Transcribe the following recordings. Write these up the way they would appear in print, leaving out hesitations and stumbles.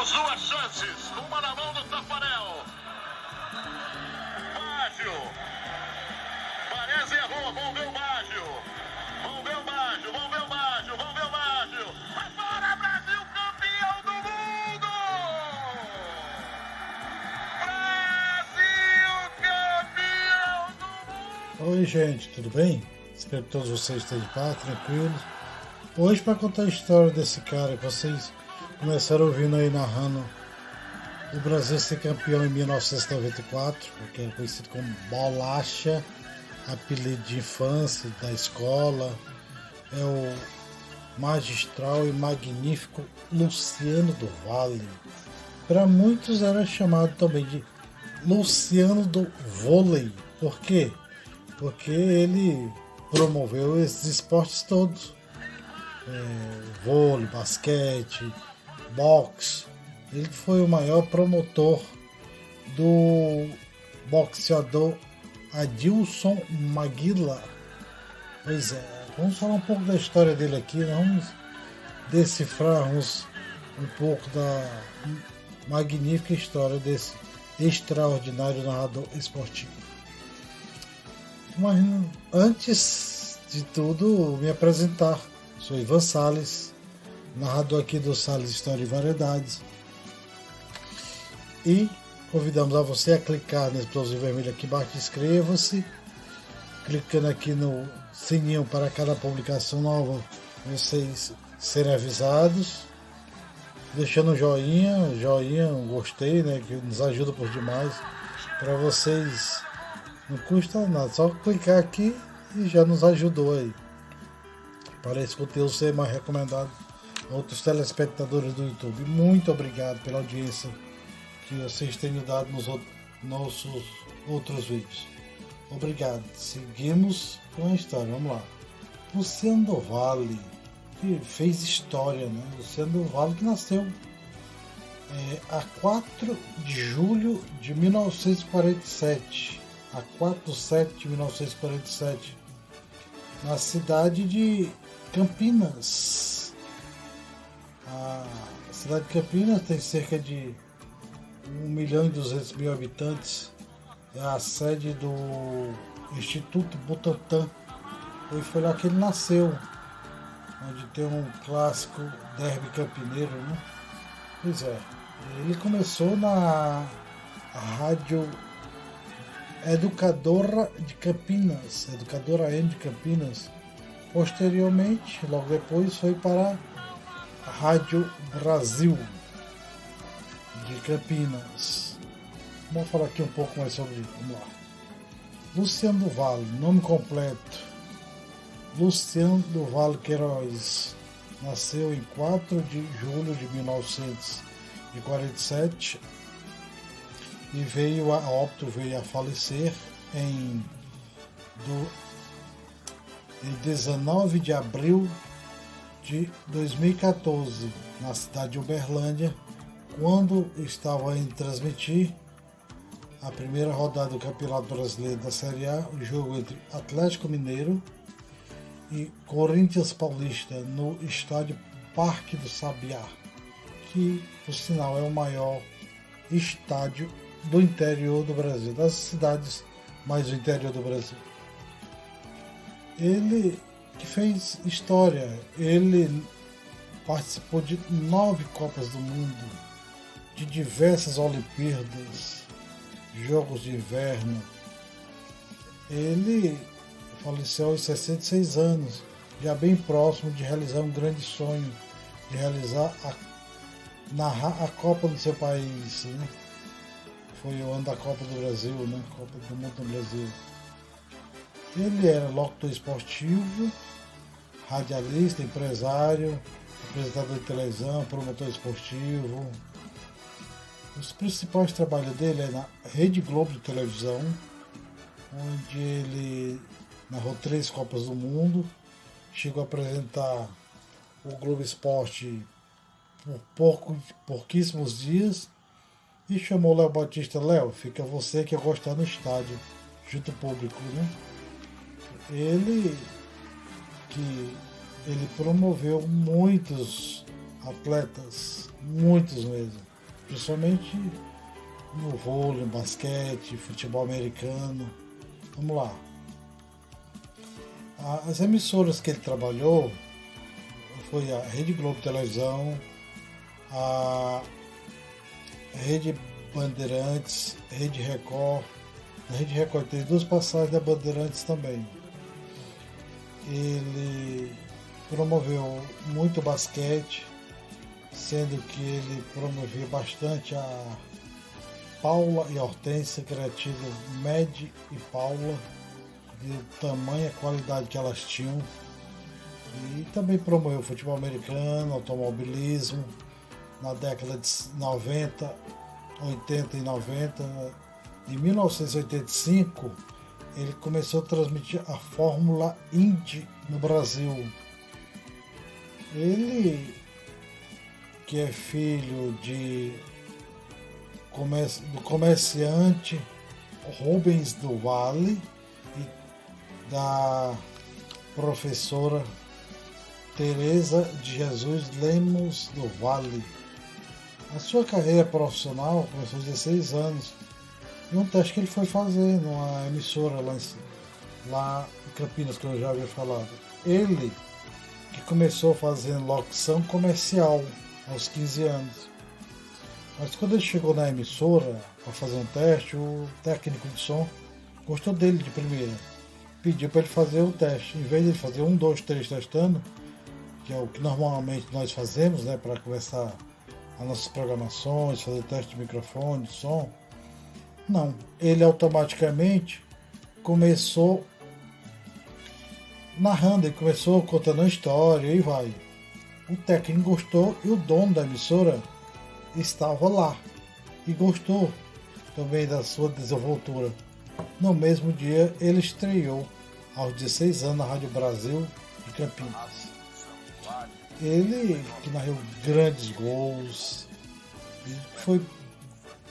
Temos duas chances, uma na mão do Tafarel. Baggio. Parece errou, vamos ver o Baggio. Vamos ver o Baggio, vamos ver o Baggio, vamos ver o Baggio. Vai fora, Brasil, campeão do mundo! Brasil, campeão do mundo! Oi, gente, tudo bem? Espero que todos vocês estejam de paz, tranquilos. Hoje, para contar a história desse cara que vocês começaram ouvindo aí narrando o Brasil ser campeão em 1994, que era conhecido como Bolacha, apelido de infância da escola, é o magistral e magnífico Luciano do Valle. Para muitos era chamado também de Luciano do Vôlei. Por quê? Porque ele promoveu esses esportes todos. Vôlei, basquete, boxe. Ele foi o maior promotor do boxeador Adilson Maguila. Pois é, vamos falar um pouco da história dele aqui, né? Vamos decifrarmos um pouco da magnífica história desse extraordinário narrador esportivo. Mas antes de tudo, me apresentar. Sou Ivan Salles, narrador aqui do Salles História e Variedades. E convidamos a você a clicar nesse botãozinho vermelho aqui embaixo, inscreva-se. Clicando aqui no sininho para cada publicação nova, vocês serem avisados. Deixando um joinha, um gostei, né, que nos ajuda por demais. Para vocês não custa nada, só clicar aqui e já nos ajudou aí. Para esse conteúdo ser mais recomendado a outros telespectadores do YouTube. Muito obrigado pela audiência que vocês têm dado nos nossos outros vídeos. Obrigado. Seguimos com a história. Vamos lá. Luciano do Valle, que fez história, né? Luciano do Valle, que nasceu a 4 de julho de 1947. A 4 de 7 de 1947. Na cidade de Campinas. A cidade de Campinas tem cerca de 1.200.000 habitantes. É a sede do Instituto Butantan. E foi lá que ele nasceu, onde tem um clássico derby campineiro, né? Pois é, ele começou na Rádio Educadora de Campinas, Educadora M de Campinas. Posteriormente, logo depois, foi para a Rádio Brasil de Campinas. Vamos falar aqui um pouco mais sobre isso. Vamos lá. Luciano do Valle, nome completo: Luciano do Valle Queiroz. Nasceu em 4 de julho de 1947 e veio a óbito, veio a falecer em 19 de abril de 2014, na cidade de Uberlândia, quando estava indo transmitir a primeira rodada do Campeonato Brasileiro da Série A, o jogo entre Atlético Mineiro e Corinthians Paulista, no estádio Parque do Sabiá, que, por sinal, é o maior estádio do interior do Brasil, das cidades mais do interior do Brasil. Ele que fez história, ele participou de 9 Copas do Mundo, de diversas Olimpíadas, Jogos de Inverno. Ele faleceu aos 66 anos, já bem próximo de realizar um grande sonho, de narrar a Copa do seu país, né? Foi o ano da Copa do Brasil, né? Copa do Mundo no Brasil. Ele era locutor esportivo, radialista, empresário, apresentador de televisão, promotor esportivo. Os principais trabalhos dele é na Rede Globo de televisão, onde ele narrou 3 Copas do Mundo, chegou a apresentar o Globo Esporte por pouquíssimos dias e chamou Léo Batista. Léo, fica você que eu gosto de estar no estádio, junto ao público, né? Ele promoveu muitos atletas, muitos mesmo. principalmente no vôlei, no basquete, futebol americano. Vamos lá. As emissoras que ele trabalhou foi a Rede Globo Televisão, a Rede Bandeirantes, Rede Record. Na Rede Record teve 2 passagens da Bandeirantes também. Ele promoveu muito basquete, sendo que ele promoveu bastante a Paula e Hortência, que era tido Med e Paula, de tamanha qualidade que elas tinham. E também promoveu futebol americano, automobilismo, na década de 90, 80 e 90. Em 1985, ele começou a transmitir a Fórmula Indy no Brasil. Ele, que é filho do comerciante Rubens do Vale e da professora Teresa de Jesus Lemos do Vale. A sua carreira profissional começou aos 16 anos, em um teste que ele foi fazer numa emissora lá em Campinas, que eu já havia falado. Ele que começou fazendo locução comercial aos 15 anos. Mas quando ele chegou na emissora para fazer um teste, o técnico de som gostou dele de primeira. Pediu para ele fazer o teste. Em vez de ele fazer 1, 2, 3 testando, que é o que normalmente nós fazemos, né, para começar as nossas programações, fazer teste de microfone, de som. Não, ele automaticamente começou narrando, ele começou contando a história e vai. O técnico gostou e o dono da emissora estava lá e gostou também da sua desenvoltura. No mesmo dia, ele estreou aos 16 anos na Rádio Brasil de Campinas. Ele que narrou grandes gols, e foi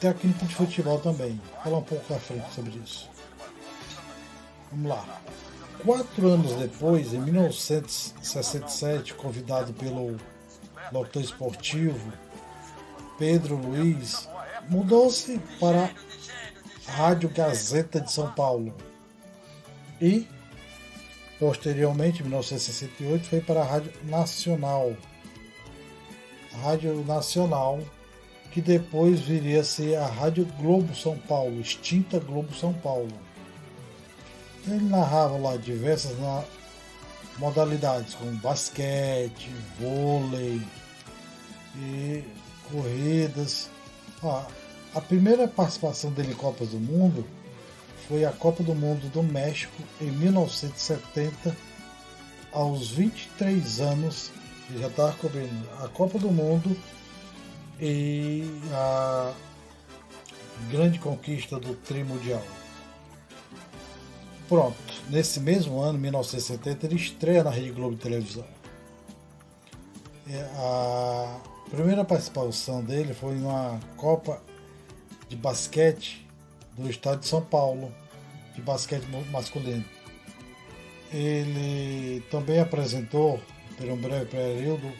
técnico de futebol também. Vou falar um pouco à frente sobre isso. Vamos lá. 4 anos depois, em 1967, convidado pelo locutor esportivo Pedro Luiz, mudou-se para a Rádio Gazeta de São Paulo e, posteriormente, em 1968, foi para a Rádio Nacional. A Rádio Nacional, que depois viria a ser a Rádio Globo São Paulo, extinta Globo São Paulo. Ele narrava lá diversas modalidades, como basquete, vôlei e corridas. A primeira participação dele em Copas do Mundo foi a Copa do Mundo do México em 1970, aos 23 anos. Ele já estava cobrindo a Copa do Mundo e a grande conquista do Tri Mundial. Pronto, nesse mesmo ano, 1970, ele estreia na Rede Globo de Televisão. A primeira participação dele foi numa Copa de Basquete do estado de São Paulo, de basquete masculino. Ele também apresentou, por um breve período,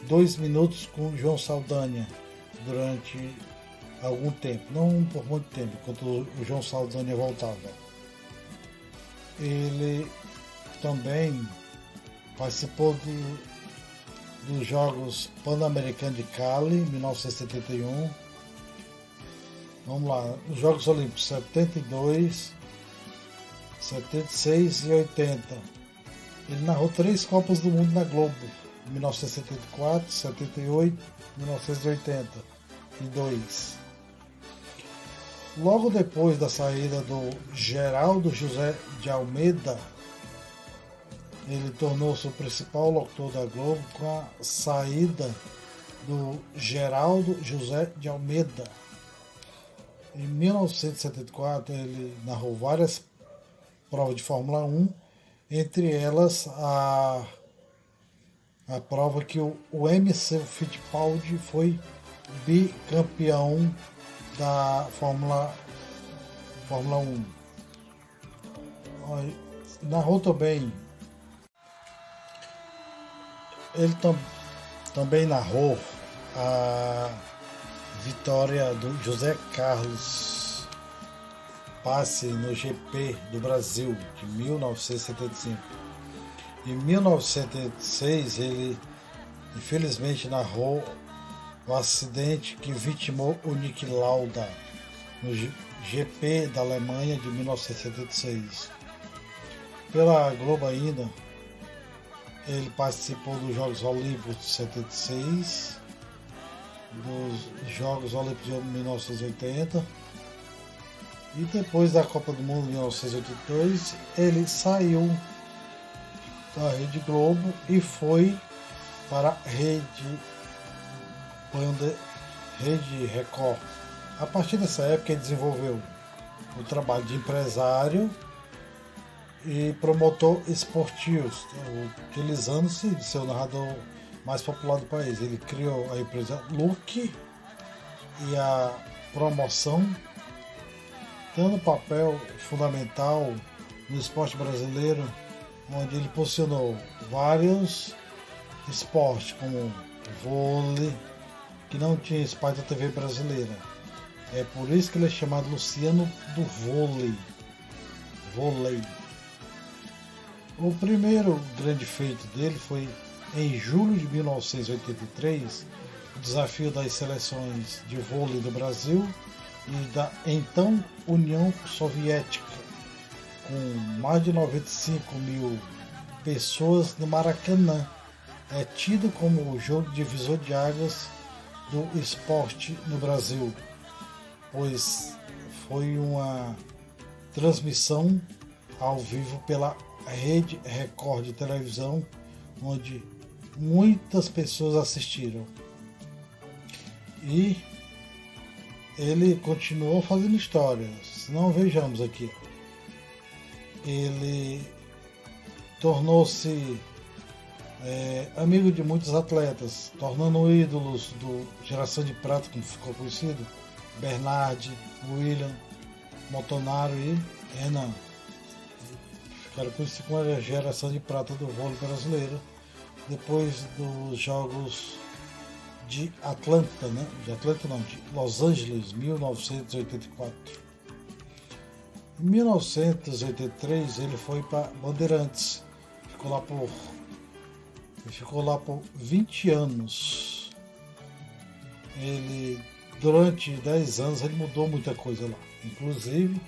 2 minutos com João Saldanha durante algum tempo, não por muito tempo, enquanto o João Saldanha voltava. Ele também participou dos Jogos Pan-Americanos de Cali, 1971. Vamos lá, os Jogos Olímpicos 72, 76 e 80. Ele narrou 3 Copas do Mundo na Globo, 1974, 78, 1982. Logo depois da saída do Geraldo José de Almeida, ele tornou-se o principal locutor da Globo com a saída do Geraldo José de Almeida. Em 1974, ele narrou várias provas de Fórmula 1, entre elas a prova que o Emerson Fittipaldi foi bicampeão da Fórmula 1. Narrou também. Ele também narrou a vitória do José Carlos Passe no GP do Brasil de 1975. Em 1976 ele infelizmente narrou o acidente que vitimou o Niki Lauda no GP da Alemanha de 1976. Pela Globo ainda, ele participou dos Jogos Olímpicos de 76, dos Jogos Olímpicos de 1980 e depois da Copa do Mundo de 1982 ele saiu da Rede Globo e foi para a Rede Record. A partir dessa época ele desenvolveu o trabalho de empresário e promotor esportivo, utilizando-se de seu narrador mais popular do país. Ele criou a empresa Look e a promoção, tendo papel fundamental no esporte brasileiro, onde ele posicionou vários esportes como vôlei, que não tinha espaço da TV brasileira. É por isso que ele é chamado Luciano do Vôlei. O primeiro grande feito dele foi em julho de 1983, o desafio das seleções de vôlei do Brasil e da então União Soviética, com mais de 95 mil pessoas no Maracanã. É tido como o jogo divisor de águas do esporte no Brasil, pois foi uma transmissão ao vivo pela Rede Record de televisão, onde muitas pessoas assistiram. E ele continuou fazendo história. Se não, vejamos aqui. Ele tornou-se amigo de muitos atletas, tornando ídolos do Geração de Prata, como ficou conhecido, Bernardi, William, Montanaro e Renan. Ficaram conhecidos como a Geração de Prata do vôlei brasileiro, depois dos Jogos de Atlanta, de Los Angeles, 1984. Em 1983 ele foi para Bandeirantes, ficou lá por 20 anos. Durante 10 anos ele mudou muita coisa lá. Inclusive,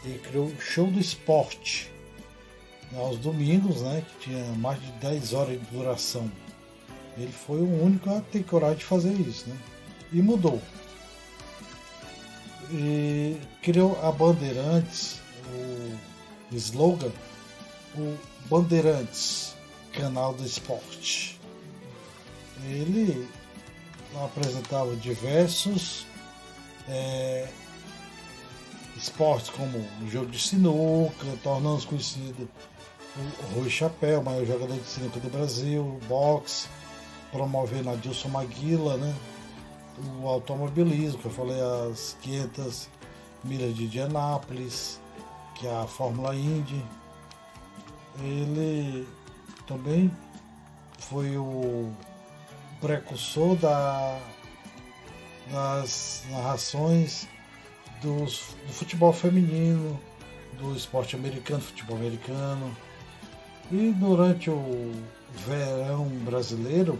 ele criou o Show do Esporte aos domingos, que tinha mais de 10 horas de duração. Ele foi o único a ter coragem de fazer isso, e mudou. E criou a Bandeirantes, o slogan, o Bandeirantes, canal do esporte. Ele apresentava diversos esportes, como o jogo de sinuca, tornando-se conhecido o Rui Chapéu, maior jogador de sinuca do Brasil, boxe, promovendo a Adilson Maguila, o automobilismo, que eu falei, as 500 milhas de Indianápolis, que é a Fórmula Indy. Ele também foi o precursor das narrações do futebol feminino, do esporte americano, futebol americano. E durante o verão brasileiro,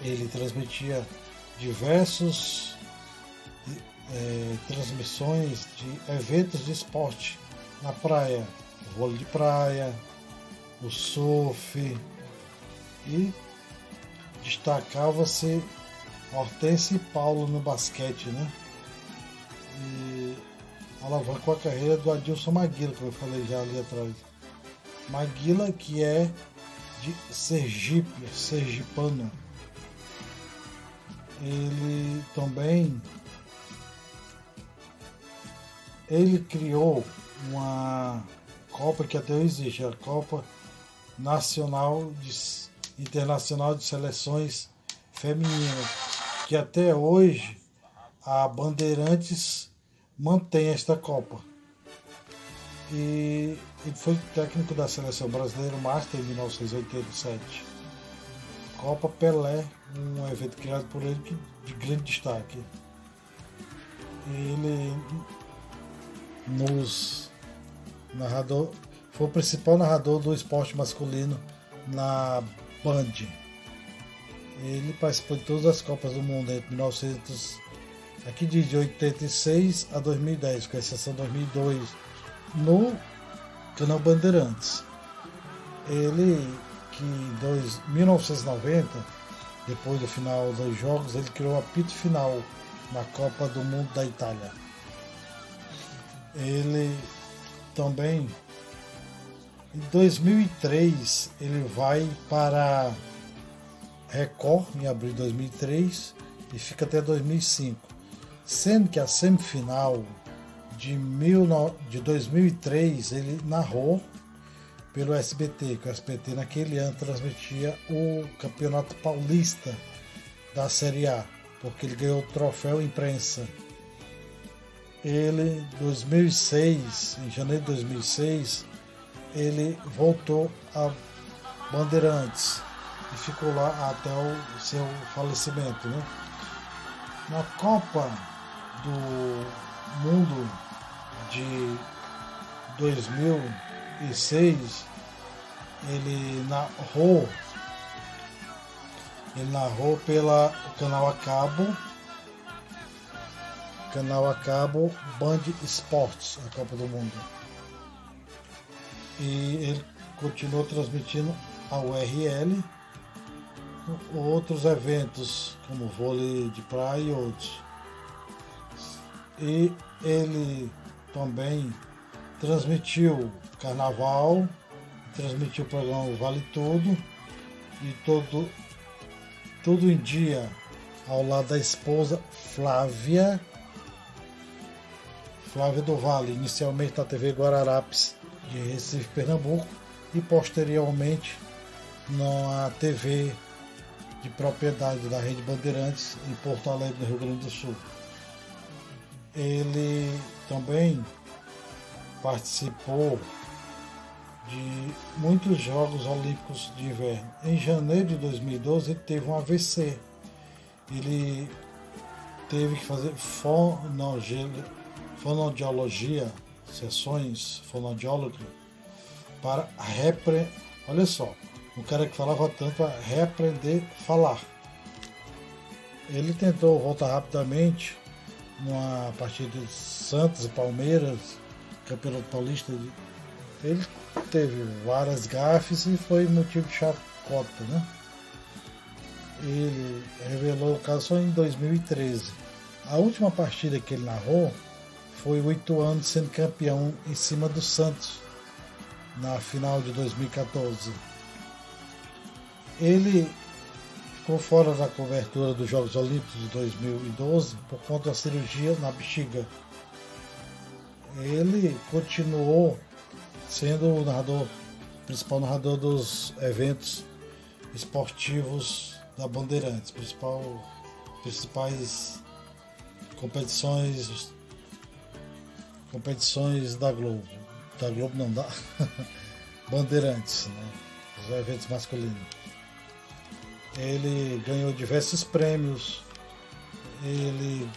ele transmitia diversas transmissões de eventos de esporte na praia, o vôlei de praia, o surf, e destacava-se Hortência e Paulo no basquete, e alavancou a carreira do Adilson Maguila, como eu falei já ali atrás. Maguila, que é de Sergipe, sergipano. Ele também criou uma Copa que até hoje existe, a Copa Internacional de Seleções Femininas, que até hoje a Bandeirantes mantém esta Copa. E ele foi técnico da Seleção Brasileira Master em 1987. Copa Pelé, um evento criado por ele de grande destaque. Ele foi o principal narrador do esporte masculino na Band. Ele participou de todas as Copas do Mundo entre 86 a 2010, com exceção de 2002, no canal Bandeirantes. Ele que em 1990, depois do final dos jogos, ele criou o apito final na Copa do Mundo da Itália. Ele também, em 2003, ele vai para Record, em abril de 2003, e fica até 2005. Sendo que a semifinal de 2003 ele narrou pelo SBT, que o SBT naquele ano transmitia o Campeonato Paulista da Série A, porque ele ganhou o troféu imprensa. Ele, em 2006, em janeiro de 2006, ele voltou a Bandeirantes e ficou lá até o seu falecimento, né? Na Copa do Mundo de 2006, ele narrou pela canal a cabo Band Esportes, a Copa do Mundo. E ele continuou transmitindo a URL, outros eventos como vôlei de praia e outros. E ele também transmitiu Carnaval, transmitiu o programa Vale Tudo e tudo em dia ao lado da esposa Flávia do Vale, inicialmente na TV Guararapes de Recife, Pernambuco, e posteriormente na TV de propriedade da Rede Bandeirantes em Porto Alegre, no Rio Grande do Sul. Ele também participou de muitos Jogos Olímpicos de Inverno. Em janeiro de 2012 ele teve um AVC. Ele teve que fazer fonoaudiologia, sessões fonoaudiólicas para olha só, um cara que falava tanto para reaprender a falar. Ele tentou voltar rapidamente numa partida de Santos e Palmeiras, Campeonato Paulista. Ele teve várias gafes e foi motivo de chacota, né? Ele revelou o caso só em 2013. A última partida que ele narrou foi 8 anos sendo campeão em cima do Santos na final de 2014. Ele ficou fora da cobertura dos Jogos Olímpicos de 2012 por conta da cirurgia na bexiga. Ele continuou sendo o principal narrador dos eventos esportivos da Bandeirantes, principais competições da Globo. Da Globo não dá. Bandeirantes, né? Os eventos masculinos. Ele ganhou diversos prêmios. Ele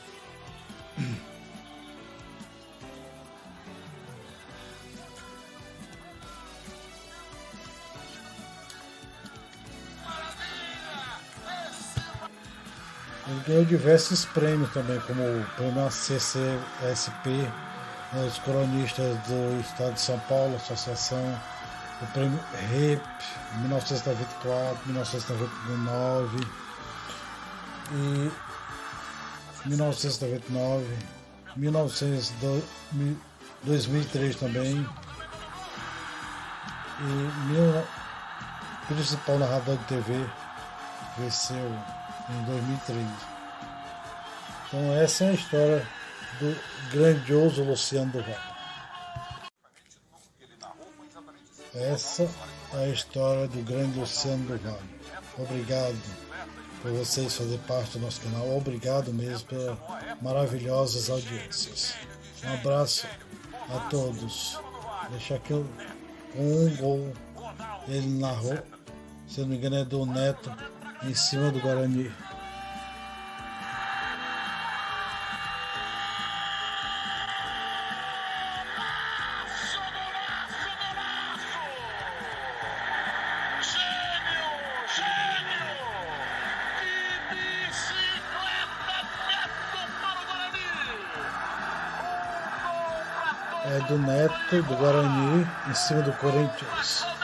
ganhou diversos prêmios também, como o prêmio CCSP, os cronistas do Estado de São Paulo, Associação, o prêmio REP, 1994, 1999 e 1999, 2003 também, e principal narrador de TV venceu em 2003. Então essa é a história do grandioso Luciano do Vale. Essa é a história do grande Luciano do Vale. Obrigado por vocês fazerem parte do nosso canal. Obrigado mesmo pelas maravilhosas audiências. Um abraço a todos. Deixar aqui com um gol ele narrou, se não me engano é do Neto, em cima do Guarani. é do Neto, do Guarani, em cima do Corinthians.